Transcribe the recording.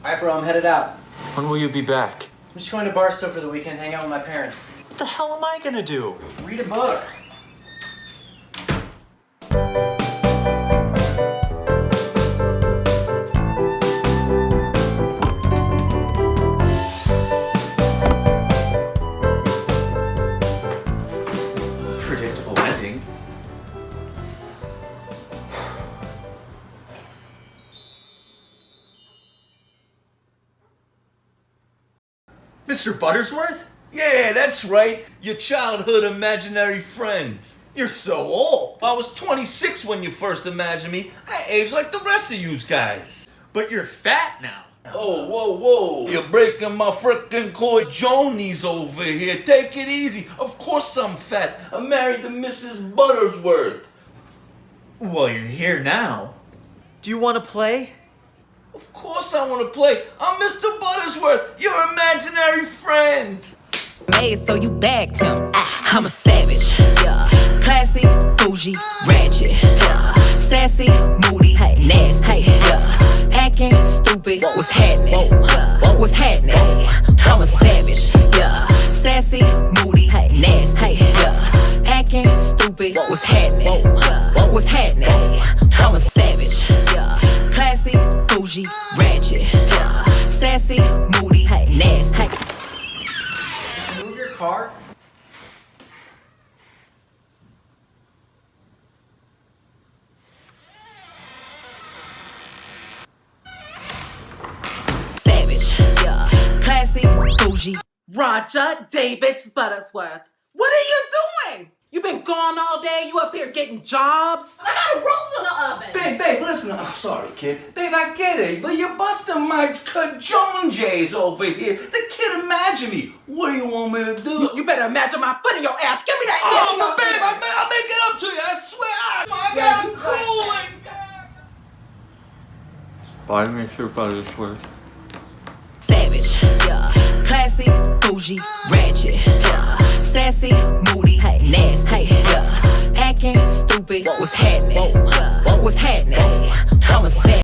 Alright, bro, I'm headed out. When will you be back? I'm just going to Barstow for the weekend, hang out with my parents. What the hell am I gonna do? Read a book. Predictable ending. Mr. Buttersworth? Yeah, that's right. Your childhood imaginary friend. You're so old. I was 26 when you first imagined me. I aged like the rest of you guys. But you're fat now. Oh, whoa, whoa. You're breaking my frickin' coy Jonies over here. Take it easy. Of course I'm fat. I'm married to Mrs. Buttersworth. Well, you're here now. Do you want to play? Of course I want to play. I'm Mr. Buttersworth, your imaginary friend. Made so you bagged him. I'm a savage. Classy, bougie, ratchet. Sassy, moody, nasty. Acting stupid. What's happening? What's happening? I'm a savage. Sassy, moody, nasty. Acting stupid. What's happening? What's happening? I'm a savage. Classy, bougie, ratchet. Sassy, moody, nasty. Move your car. Savage. Classy, bougie. Roger Davis Buttersworth. What are you doing? You been gone all day? You up here getting jobs? I got a roast in the oven. Babe, listen. Oh, sorry, kid. Babe, I get it, but you're busting my cajon J's over here. The kid imagined me. What do you want me to do? You better imagine my foot in your ass. Give me that. Oh, but babe, I'll make it up to you. I swear. I got a cooling. Bye, Mr. Buttersworth. Savage. Classy, bougie, ratchet. Sassy, moody, nasty. Acting stupid. What's happening? What's happening? I'm a savage.